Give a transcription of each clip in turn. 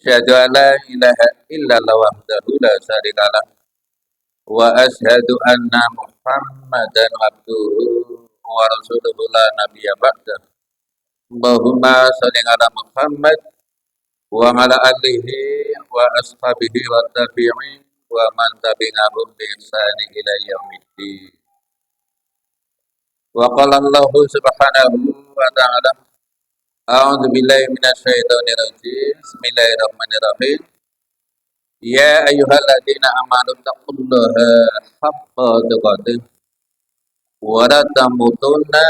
Asyhadu an la ilaha illallah wahdahu la syarikalah wa asyhadu anna Muhammadan abduhu wa rasuluhu la nabiyya ba'dah. Allahumma shalli ala Muhammad wa ala alihi wa ashabihi wa tabi'in wa man tabi'ahum bi ihsani ila yaumiddin. Wa qala Allah subhanahu wa ta'ala a'udzu billahi minasyaitonir rajim. Bismillahirrahmanirrahim. Ya ayyuhalladzina amanu taqullaha haqqa tuqatih wa la tamutunna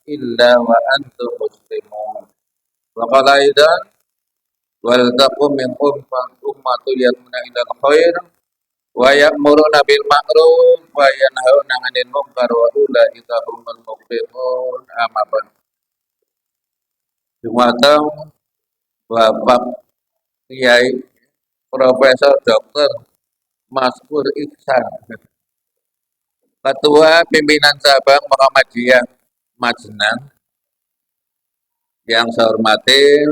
illa wa antum muslimun. Wa qala aidan wal taqum minkum ummatun yad'una ilal khair wa ya'muruna bil ma'ruf wa yanhauna 'anil munkar wa ulaika humul muflihun. Amma ba'd. Dumateng Bapak Kiai Profesor Dr. Maskur Ihsan, Ketua Pimpinan Cabang Muhammadiyah Majenang, yang saya hormati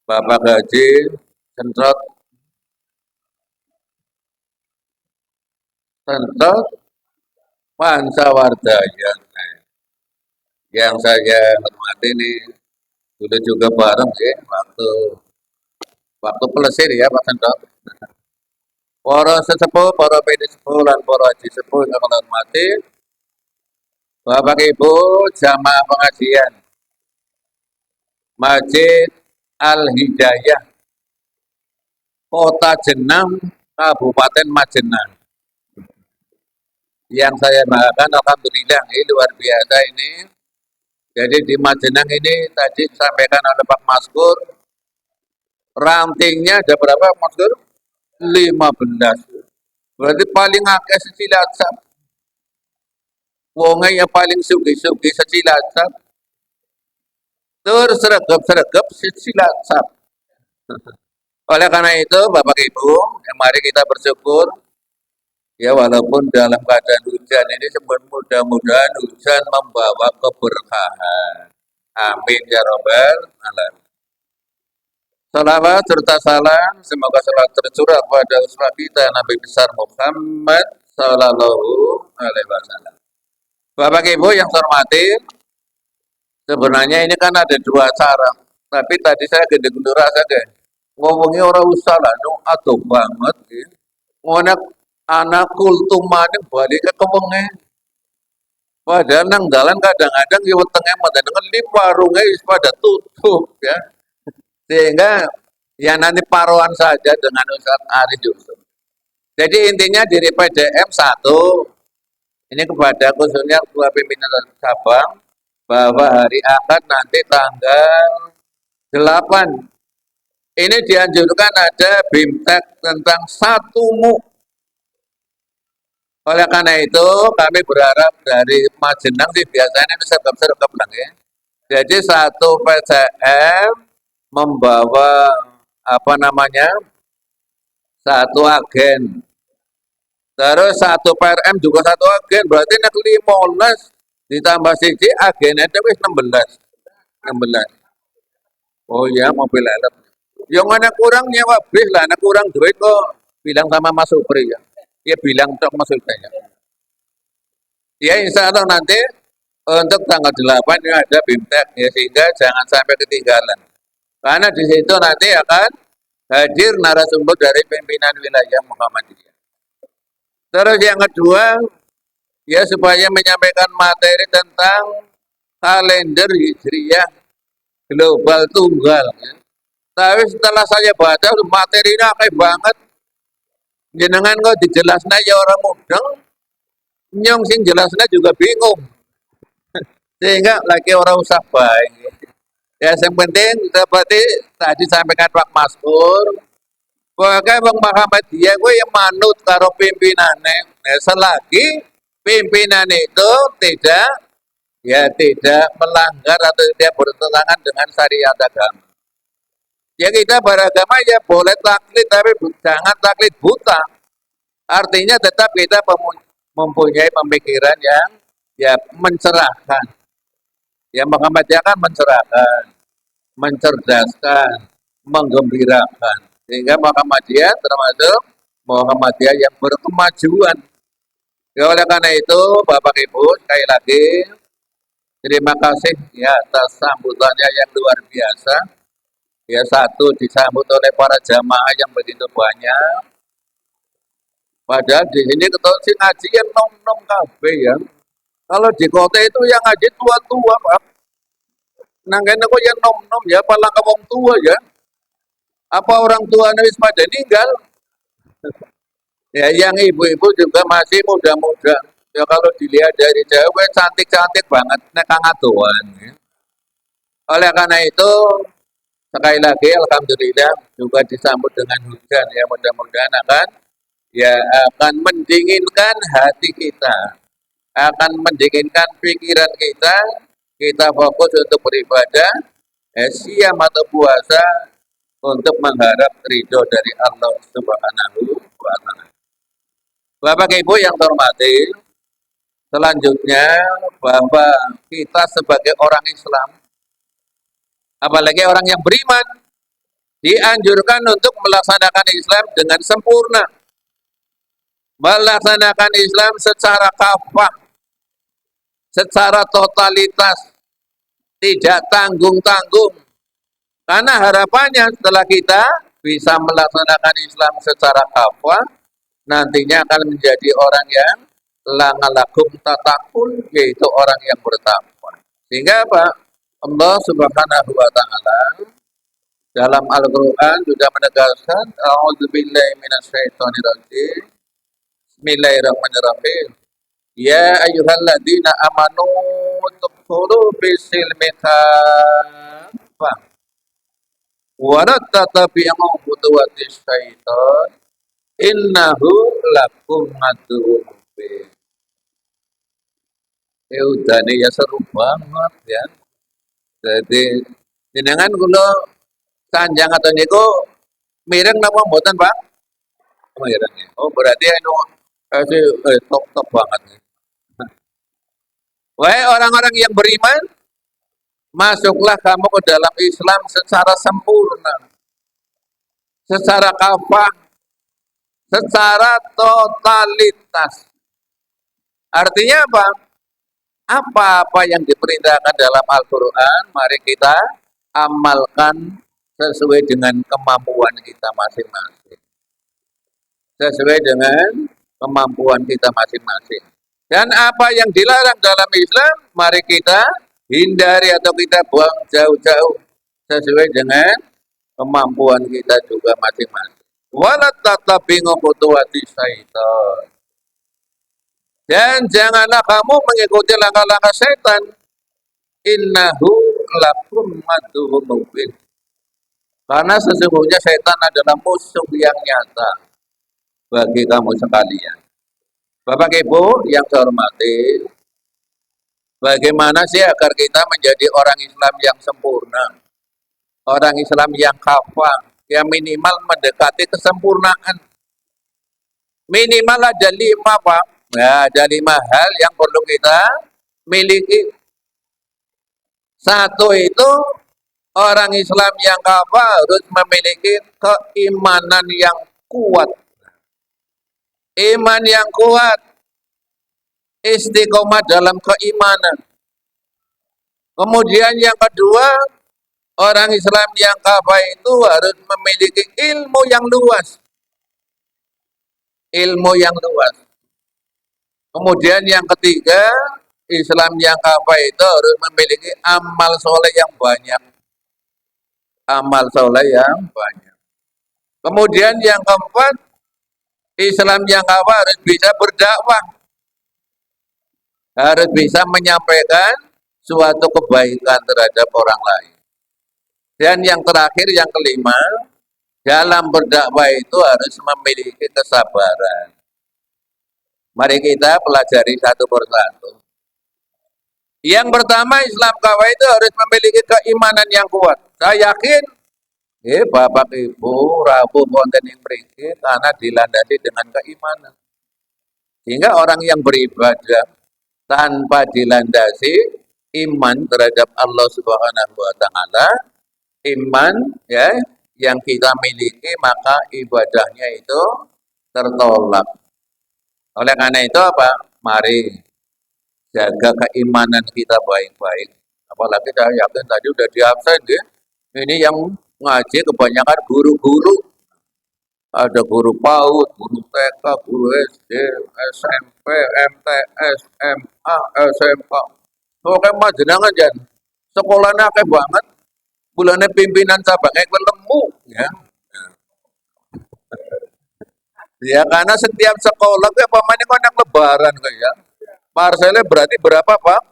Bapak Haji Sentrot Pansawardaya, yang saya hormati ini dulu juga bareng sih waktu pelesir ya Pak Sentrot. Para sesepuh, para pedi sepuh, dan para haji sepuh yang saya hormati, Bapak Ibu jamaah pengajian Masjid Al-Hidayah Kota Jenang, Kabupaten Majenang. Yang saya banggakan, alhamdulillah ini luar biasa ini. Jadi di Majenang ini tadi disampaikan oleh Pak Maskur, rantingnya ada berapa Maskur? 15. Berarti paling akeh Cilacap. Wonge yang paling sugi-sugi Cilacap. Terus sergap-sergap Cilacap. Oleh karena itu, Bapak Ibu, mari kita bersyukur. Ya, walaupun dalam keadaan hujan ini, mudah-mudahan hujan membawa keberkahan. Amin ya robbal alamin. Salawat serta salam semoga selalu tercurah pada uswah kita Nabi besar Muhammad Sallallahu Alaihi Wasallam. Bapak Ibu yang saya hormati, sebenarnya ini kan ada dua cara. Tapi tadi saya gede-gede rasa deh. Ngomongnya orang usah lah, aduh banget. Ngonak anak kultumane balik ke kewenge. Padahal nang dalan kadang-kadang ya wetenge mata dengan warungnya pada tutup ya. Sehingga ya nanti paruan saja dengan Ustaz Arif Yusuf. Jadi intinya dari PDM 1, ini kepada khususnya ketua pimpinan cabang, bahwa hari Ahad nanti tanggal 8, ini dianjurkan ada BIMTEK tentang 1 MUK. Oleh karena itu kami berharap dari Majenang sih biasanya ini sergap-sergap lang ya. Jadi 1 PCM membawa apa namanya 1 agen, terus 1 PRM juga 1 agen, berarti nak 15 ditambah siji agen itu wis 16. Oh iya, mobil elep. Yang anak kurang nyewa bis lah, anak kurang duit kok bilang sama Mas Supri ya. Ya bilang tok Mas Supri ya. Ya insya Allah nanti untuk tanggal 8 ini ada BIMTEK ya, sehingga jangan sampai ketinggalan. Karena di situ nanti akan hadir narasumber dari pimpinan wilayah Muhammadiyah. Terus yang kedua, ya supaya menyampaikan materi tentang kalender Hijriyah global tunggal. Ya. Tapi setelah saya baca materinya kayak banget. Jenengan kok dijelasnya ya orang mudeng, nyong sing jelasnya juga bingung. Sehingga lagi orang usah baik. Ya yang penting seperti tadi sampaikan Pak Maskur, pokoknya Bang Muhammadiyah gue yang manut karo pimpinannya. Nah, selagi pimpinan itu tidak melanggar atau tidak bertentangan dengan syariat agama. Ya kita beragama ya boleh taklid, tapi jangan taklid buta. Artinya tetap kita mempunyai pemikiran yang ya mencerahkan. Ya Muhammadiyah kan mencerahkan, mencerdaskan, menggembirakan. Sehingga Muhammadiyah termasuk Muhammadiyah yang berkemajuan. Ya, oleh karena itu, Bapak Ibu, sekali lagi, terima kasih ya atas sambutannya yang luar biasa. Ya, satu disambut oleh para jamaah yang begitu banyak. Padahal di sini ketemu si ngaji yang nom-nom kafe ya. Kalau di kota itu yang ngaji tua-tua, Pak. Nanggen aku yang nom-nom ya, palang wong tua ya. Apa orang tua wis pada meninggal? Ya, yang ibu-ibu juga masih muda-muda. Ya kalau dilihat dari jauh, cantik-cantik banget, nekang aduan. Ya. Oleh karena itu, sekali lagi, alhamdulillah juga disambut dengan hujan. Ya mudah-mudahan akan mendinginkan hati kita, akan mendinginkan pikiran kita. Kita fokus untuk beribadah, siam atau puasa untuk mengharap ridho dari Allah Subhanahu wa Ta'ala. Bapak Ibu yang terhormati, selanjutnya bahwa kita sebagai orang Islam, apalagi orang yang beriman, dianjurkan untuk melaksanakan Islam dengan sempurna, melaksanakan Islam secara kafah, secara totalitas, tidak tanggung-tanggung. Karena harapannya setelah kita bisa melaksanakan Islam secara kafah, nantinya akan menjadi orang yang langalakum tatakul, yaitu orang yang bertakwa. Sehingga apa? Allah Subhanahu wa Ta'ala dalam Al-Quran sudah menegaskan, A'udzubillahi minasyaitonirrajim. Bismillahirrahmanirrahim. Ya ayyuhalladzina amanu tudkhulu bisilmi kafah wa la tattabi'u khutuwatis syaitan innahu lakum aduwwun mubin. Udah nih ya seru banget ya. Jadi jenengan kula sanjang atau niku mireng napa mboten, Pak? Mireng. Oh, berarti anu top banget. Wahai orang-orang yang beriman, masuklah kamu ke dalam Islam secara sempurna, secara kafah, secara totalitas. Artinya apa? Apa-apa yang diperintahkan dalam Al-Quran, mari kita amalkan sesuai dengan kemampuan kita masing-masing. Sesuai dengan kemampuan kita masing-masing. Dan apa yang dilarang dalam Islam, mari kita hindari atau kita buang jauh-jauh sesuai dengan kemampuan kita juga masing-masing. Walat tatabingu khutuwati syaitan. Dan janganlah kamu mengikuti langkah-langkah setan. Innahu lakum aduwwun mubin. Karena sesungguhnya setan adalah musuh yang nyata bagi kamu sekalian. Bapak Ibu yang saya hormati, bagaimana sih agar kita menjadi orang Islam yang sempurna, orang Islam yang kafah, yang minimal mendekati kesempurnaan. Minimal ada 5, Pak. Ya, ada 5 hal yang perlu kita miliki. Satu itu, orang Islam yang kafah harus memiliki keimanan yang kuat. Iman yang kuat, istiqomah dalam keimanan. Kemudian yang kedua, orang Islam yang kafah itu harus memiliki ilmu yang luas. Ilmu yang luas. Kemudian yang ketiga, Islam yang kafah itu harus memiliki amal soleh yang banyak. Amal soleh yang banyak. Kemudian yang keempat, Islam yang kafah harus bisa berdakwah, harus bisa menyampaikan suatu kebaikan terhadap orang lain. Dan yang terakhir, yang kelima, dalam berdakwah itu harus memiliki kesabaran. Mari kita pelajari satu persatu. Yang pertama, Islam kafah itu harus memiliki keimanan yang kuat. Saya yakin Bapak Ibu Rabu wonten ing mriki karena dilandasi dengan keimanan. Sehingga orang yang beribadah tanpa dilandasi iman terhadap Allah Subhanahu wa Ta'ala, iman ya yang kita miliki, maka ibadahnya itu tertolak. Oleh karena itu apa? Mari jaga keimanan kita baik-baik. Apalagi saya yakin tadi udah di absen ya. Ini yang ngaji kebanyakan guru-guru. Ada guru PAUD, guru TK, guru SD, SMP, MTS, MA, SMA. Pokoknya mah jenengan jan. Sekolahnya akeh banget. Bulannya pimpinan cabangnya lemu ya. Ya karena setiap sekolah kayak pamane kok anak lebaran kayak. Parselnya berarti berapa, Pak?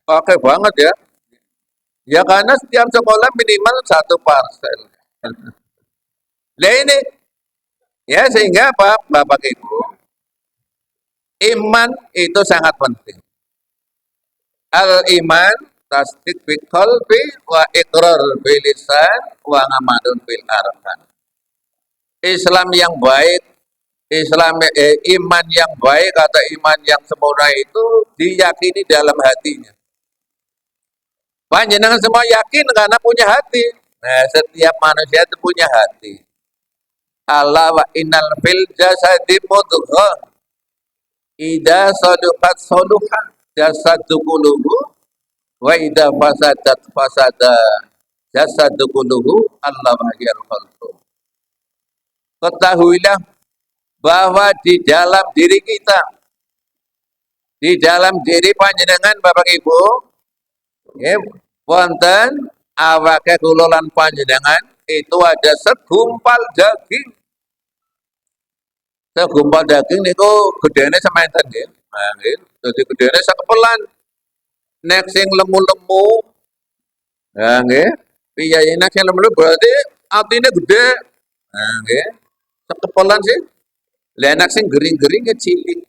Pakai banget ya. Ya karena setiap sekolah minimal satu parsel. Nah ini ya sehingga apa Bapak Ibu, iman itu sangat penting. Al iman tasdik bil qalbi wa iqrar bil lisan wa ngamalun bil arkan. Islam yang baik, iman yang baik atau iman yang sempurna itu diyakini dalam hatinya. Panjenengan semua yakin karena punya hati. Nah, setiap manusia itu punya hati. Allah wa innal fil jasadi mudghah. Ida saluhat saluhan jasadu qulubu wa ida fasadat fasada jasadu qulubu Allah wahiyal qalbu. Ketahuilah bahwa di dalam diri kita, di dalam diri panjenengan Bapak Ibu, ya, wonten awake kula lan panjenengan itu ada segumpal daging. Segumpal daging niku gedene semanten nggih. Nah, nggih. Dadi gedene sakepelan. Nek sing lemu-lemu, nah nggih. Piye nek sing lemu berarti atine gede. Nah nggih. Sakepelan sih. Lah nek sing gering-gering cilik.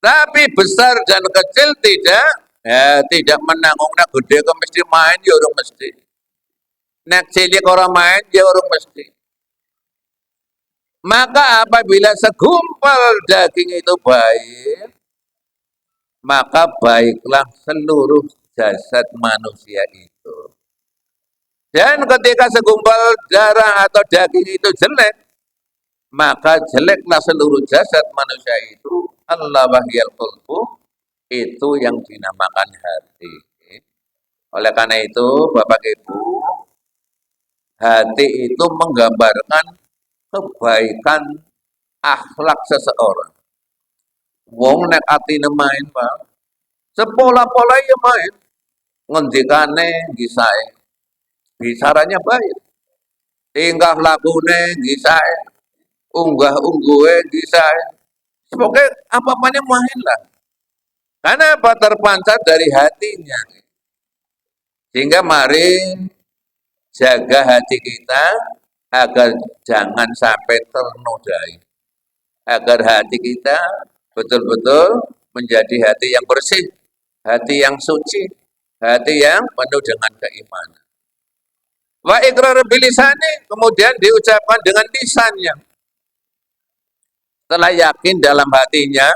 Tapi besar dan kecil tidak, ya, tidak menanggung. Nek gede kok mesti main ya urung mesti. Nek cilik orang main ya urung mesti. Maka apabila segumpal daging itu baik, maka baiklah seluruh jasad manusia itu. Dan ketika segumpal darah atau daging itu jelek, maka jeleklah seluruh jasad manusia itu. Allah wahiyal qalbu, itu yang dinamakan hati. Oleh karena itu, Bapak Ibu, hati itu menggambarkan kebaikan akhlak seseorang. Wong nek atine main, Pak. Sepola-pola ya main. Ngendikane gisae. Bicaranya baik. Tingkah lakune gisae. Unggah-ungguhe gisae. Semoga apa-apanya main lah. Karena apa? Terpancar dari hatinya. Sehingga mari jaga hati kita agar jangan sampai ternodai. Agar hati kita betul-betul menjadi hati yang bersih, hati yang suci, hati yang penuh dengan keimanan. Wa iqrar bilisani, kemudian diucapkan dengan lisannya. Setelah yakin dalam hatinya,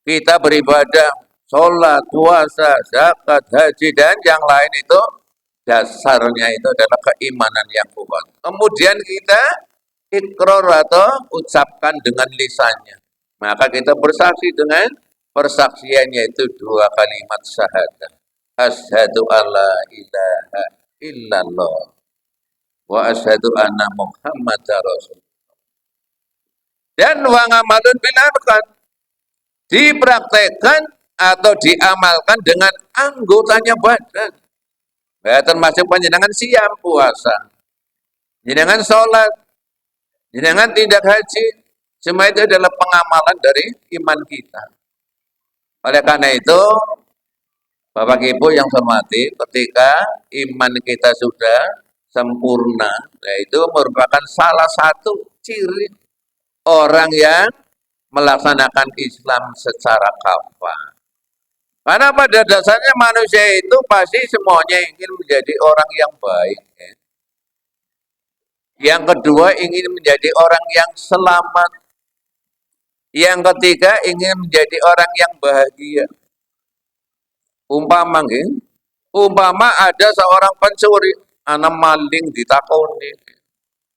kita beribadah, sholat, puasa, zakat, haji, dan yang lain itu, dasarnya itu adalah keimanan yang kuat. Kemudian kita ikrar atau ucapkan dengan lisannya. Maka kita bersaksi dengan persaksiannya itu dua kalimat syahadat. Asyhadu alla ilaha illallah wa asyhadu anna Muhammadar Rasul. Dan wa ngamalun bil arkan, dipraktekkan atau diamalkan dengan anggotanya badan. Ya, termasuk panjenengan siam puasa, jenengan sholat, jenengan tidak haji, semua itu adalah pengamalan dari iman kita. Oleh karena itu, Bapak Ibu yang saya hormati, ketika iman kita sudah sempurna, yaitu merupakan salah satu ciri orang yang melaksanakan Islam secara kafah. Karena pada dasarnya manusia itu pasti semuanya ingin menjadi orang yang baik. Ya. Yang kedua ingin menjadi orang yang selamat. Yang ketiga ingin menjadi orang yang bahagia. Umpama ada seorang pencuri, ana maling ditakoni.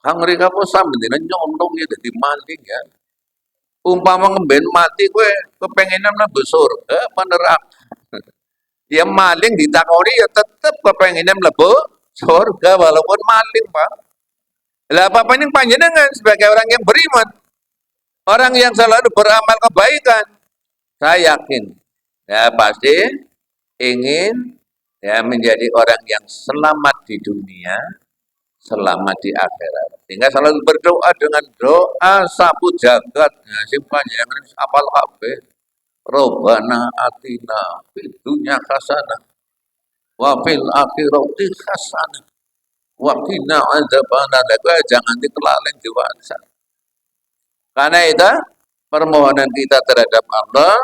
Kang mriki apa sampeyan nyolong ya dadi maling ya. Umpama ngemben mati kowe kepengenan mlebu surga apa neraka? Ya maling ditakoni ya tetep kepengenan mlebu surga walaupun maling, Pak. Lah apa paning panjenengan sebagai orang yang beriman, orang yang selalu beramal kebaikan, saya yakin ya pasti ingin ya menjadi orang yang selamat di dunia, selamat di akhirat. Sehingga selalu berdoa dengan doa sapu jagat. Nah, sing panjenengan apal kabeh. Robbana atina fid dunya hasanah wa fil akhirati hasanah wa qina adzabannar. Jangan dikelalen diwasa. Karena itu permohonan kita terhadap Allah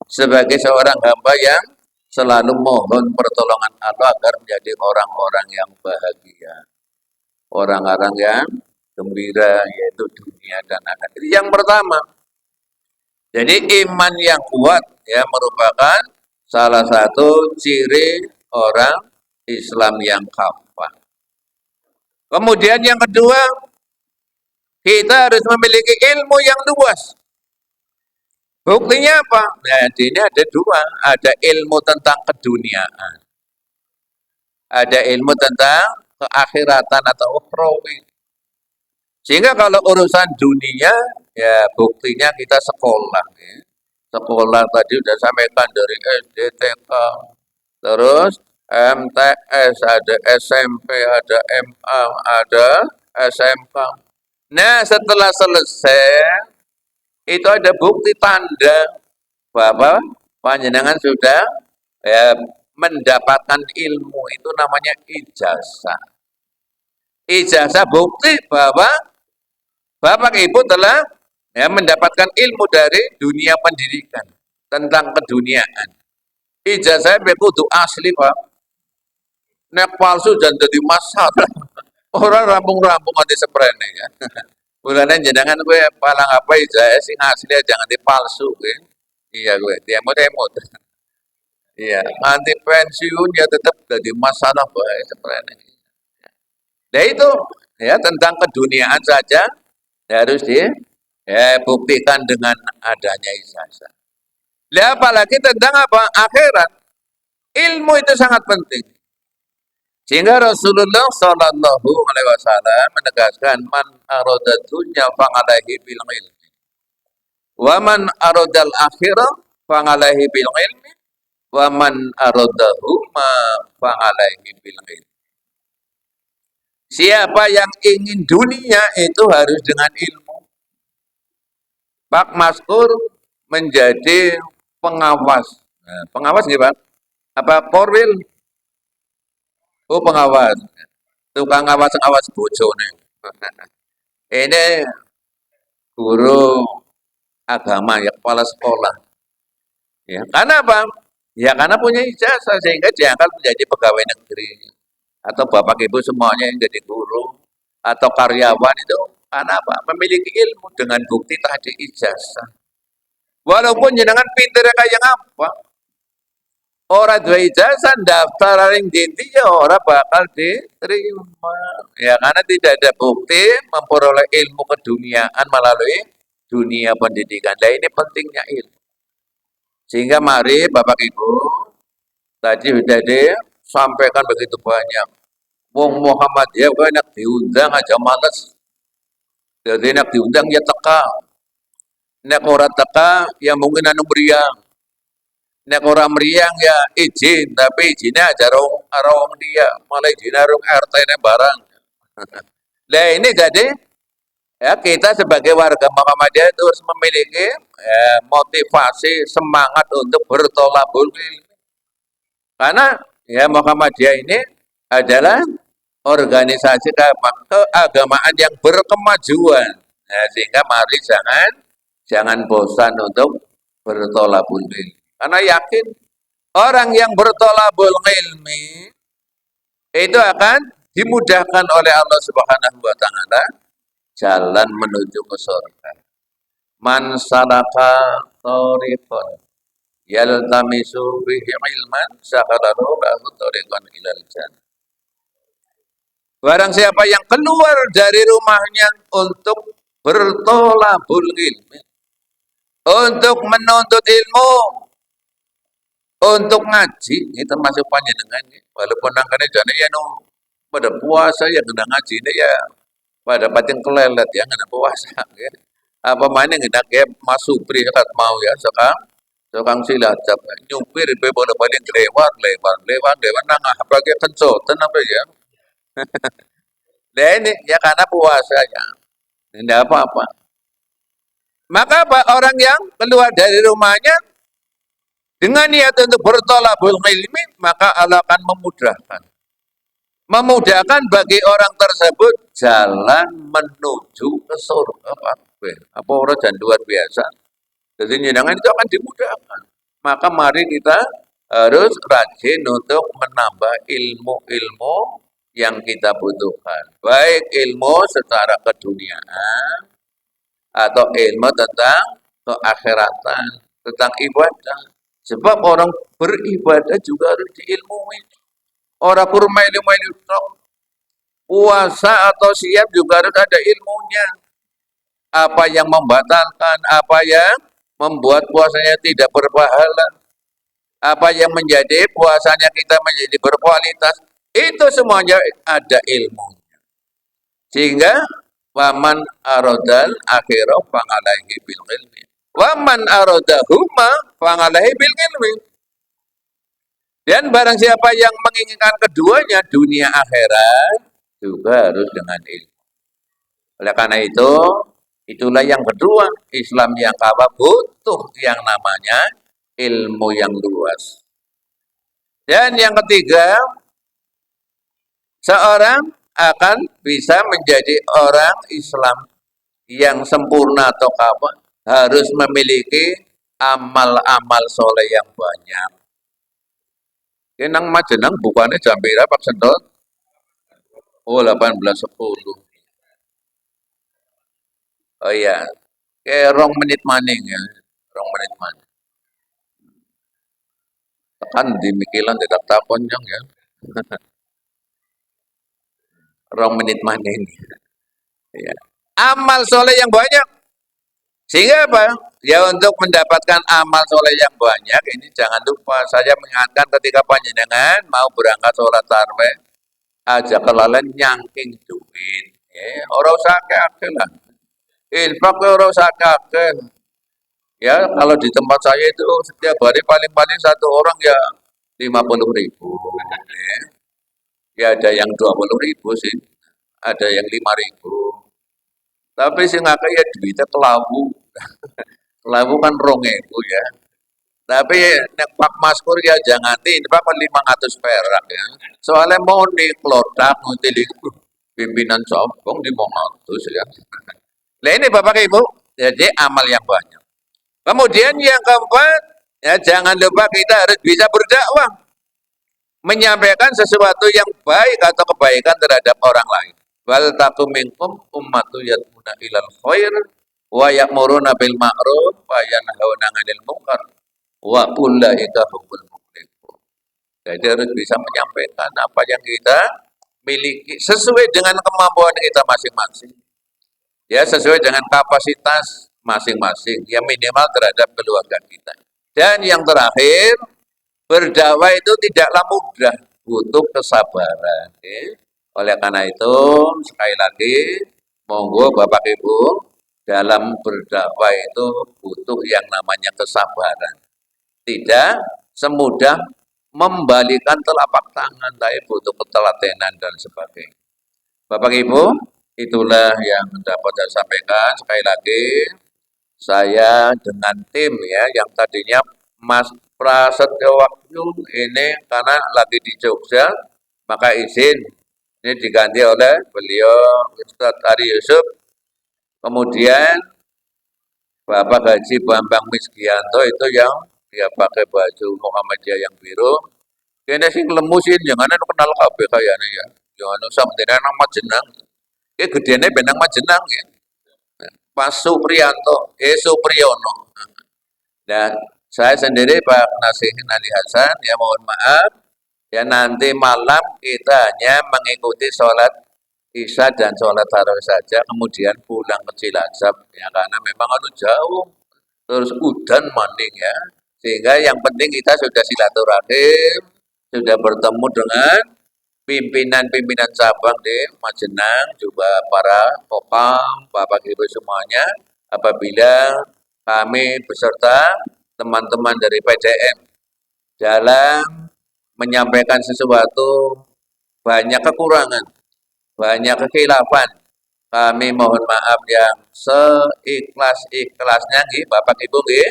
sebagai seorang hamba yang selalu mohon pertolongan Allah agar menjadi orang-orang yang bahagia, orang-orang yang gembira, yaitu dunia dan akhirat. Jadi yang pertama, jadi iman yang kuat ya merupakan salah satu ciri orang Islam yang kafah. Kemudian yang kedua, kita harus memiliki ilmu yang luas. Buktinya apa? Nah, ini ada dua. Ada ilmu tentang keduniaan. Ada ilmu tentang keakhiratan atau ukhrawi. Sehingga kalau urusan dunia, ya buktinya kita sekolah. Ya. Sekolah tadi sudah sampaikan dari SD, TK, terus MTS, ada SMP, ada MA, ada SMK. Nah, setelah selesai, itu ada bukti tanda bahwa panjenengan sudah ya, mendapatkan ilmu, itu namanya ijazah. Ijazah bukti bahwa Bapak Ibu telah ya, mendapatkan ilmu dari dunia pendidikan tentang keduniaan. Ijazah kudu asli, Pak. Nek palsu dan jadi masalah. Orang rampung-rampung ada seprene ya. Mulane jenengan gue palang apa ijazah sing asli jangan dipalsu gue. Iya gue, demot-demot. Iya, nanti pensiun ya tetap jadi masalah bae seprene. Nah itu ya tentang keduniaan saja harus dibuktikan dengan adanya ijazah. Lah apalagi tentang apa? Akhirat. Ilmu itu sangat penting. Sehingga Rasulullah Shallallahu Alaihi Wasallam menegaskan man aroda dunya fa'alaihi bil ilmi, wa man arodal akhirah fa'alaihi bil ilmi, wa man arodahuma fa'alaihi bil ilmi. Siapa yang ingin dunia itu harus dengan ilmu. Pak Maskur menjadi pengawas. Nah, pengawas nih Pak? Apa Porwil? Oh pengawas. Tukang awas bojone. Ini guru agama ya, kepala sekolah. Ya, karena apa? Ya karena punya ijazah sehingga diangkat menjadi pegawai negeri atau bapak ibu semuanya yang jadi guru atau karyawan itu karena apa? Memiliki ilmu dengan bukti tadi ijazah. Walaupun jenengan pinter kayak apa, orang dua ijazah daftar ring dinti ya orang bakal diterima. Ya karena tidak ada bukti memperoleh ilmu keduniaan melalui dunia pendidikan. Nah ini pentingnya ilmu. Sehingga mari Bapak Ibu, tadi sudah disampaikan begitu banyak. Wong Muhammadiyah kok enak diundang aja males. Jadi enak diundang ya teka. Nek ora teka ya mungkin anu meriang. Nek ora meriang ya izin, tapi izinnya aja rong dia, malah izin rong RT-nya barang. Nah ini jadi ya kita sebagai warga Muhammadiyah itu harus memiliki motivasi semangat untuk bertolabul ilmi. Karena ya Muhammadiyah ini adalah organisasi keagamaan yang berkemajuan. Nah, sehingga mari jangan bosan untuk bertolabul ilmi. Karena yakin orang yang bertolabul ilmi itu akan dimudahkan oleh Allah Subhanahu wa taala jalan menuju ke surga. Man salaka tariqan yaltamisu bihi ilman sakhalahu lahu tariqan ilal jannah. Barang siapa yang keluar dari rumahnya untuk bertolabul ilmi, untuk menuntut ilmu, untuk ngaji, ini termasuk panjenengan. Walaupun angkanya jane ya no, pada puasa yang kena ngaji ini ya pada pating kelelet yang kena puasa. Ya. Apa mana kita kayak masuk prihat mau ya sekarang silacap nyupir be boleh balik lewat nang apa ke kencotan apa ya. Nah ini ya karena puasa ya. Tidak apa-apa. Maka apa orang yang keluar dari rumahnya dengan niat untuk bertolabul ilmi, maka Allah akan memudahkan. Memudahkan bagi orang tersebut jalan menuju ke surga. Apa orang dan luar biasa. Jadi nyidangan itu akan dimudahkan. Maka mari kita harus rajin untuk menambah ilmu-ilmu yang kita butuhkan. Baik ilmu secara keduniaan atau ilmu tentang keakhiratan, tentang ibadah. Sebab orang beribadah juga harus diilmui. Orang kurma ilmu puasa atau siap juga harus ada ilmunya. Apa yang membatalkan, apa yang membuat puasanya tidak berpahala, apa yang menjadi puasanya kita menjadi berkualitas, itu semuanya ada ilmu. Sehingga waman arodal akhirah fangalaihi bil ilmi. Waman arodahuma fangalaihi bil ilmi. Dan barang siapa yang menginginkan keduanya, dunia akhirat, juga harus dengan ilmu. Oleh karena itu, itulah yang kedua, Islam yang apa? Butuh yang namanya ilmu yang luas. Dan yang ketiga, seorang akan bisa menjadi orang Islam yang sempurna atau apa? Harus memiliki amal-amal soleh yang banyak. Nang Majenang bukannya jam berapa Pak Sentot? Oh 18.10. Oh iya, kayak 2 menit maning ya, 2 menit maning. Tekan di mikilan tidak takon yang ya, 2 menit maning. Ya. Amal soleh yang banyak, sehingga apa? Ya untuk mendapatkan amal soleh yang banyak ini jangan lupa saya mengingatkan ketika panjenengan mau berangkat sholat tarawih aja kelalen nyangking duit. Orang usah akeh lah. Infak orang usah akeh. Ya kalau di tempat saya itu setiap hari paling-paling satu orang ya 50.000. Ya ada yang 20.000 sih, ada yang 5.000. Tapi sing akeh ya duitnya kelabu. Kelabu kan 2.000 ya. Tapi nek Pak Maskur ya jangan ini Pak 500 perak ya. Soalnya mau nih klodak ngutil pimpinan sombong di 500 ya. Nah ini Bapak Ibu, jadi amal yang banyak. Kemudian yang keempat, ya jangan lupa kita harus bisa berdakwah, menyampaikan sesuatu yang baik atau kebaikan terhadap orang lain. Wal takum minkum ummatu yad'una ilal khair wa ya'muruna bil ma'ruf wa yanhauna 'anil munkar wa ulaika humul muflihun. Jadi harus bisa menyampaikan apa yang kita miliki sesuai dengan kemampuan kita masing-masing. Ya sesuai dengan kapasitas masing-masing, yang minimal terhadap keluarga kita. Dan yang terakhir, berdakwah itu tidaklah mudah, butuh kesabaran. Oleh karena itu, sekali lagi, monggo Bapak Ibu, dalam berdakwah itu butuh yang namanya kesabaran. Tidak semudah membalikan telapak tangan, tapi butuh ketelatenan dan sebagainya. Bapak Ibu, itulah yang dapat saya sampaikan. Sekali lagi, saya dengan tim ya, yang tadinya Mas Prasetyo Wahyu ini karena lagi di Jogja, maka izin ini diganti oleh beliau Ustadz Ari Yusuf. Kemudian Bapak Haji Bambang Misgianto itu yang dia pakai baju Muhammadiyah yang biru. Kayaknya sih lemusin, jangan kenal KB kayaknya ya. Jangan sampai nang Majenang. Gedene benang Majenang ya. Pak Supriyanto, Supriyono. Dan saya sendiri Pak Nasihin Ali Hasan, ya mohon maaf, ya nanti malam kita hanya mengikuti sholat Isya dan sholat tarawih saja, kemudian pulang ke Cilacap ya karena memang jauh, terus udan maning ya, sehingga yang penting kita sudah silaturahim, sudah bertemu dengan pimpinan-pimpinan cabang di Majenang, juga para Kopam, Bapak Ibu semuanya, apabila kami beserta teman-teman dari PDM dalam menyampaikan sesuatu banyak kekurangan, banyak kekhilafan. Kami mohon maaf yang seikhlas-ikhlasnya nggih Bapak Ibu nggih.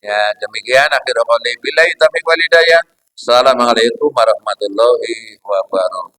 Ya, demikian akhirul qouli billahi taufiq wal hidayah. Assalamualaikum warahmatullahi wabarakatuh.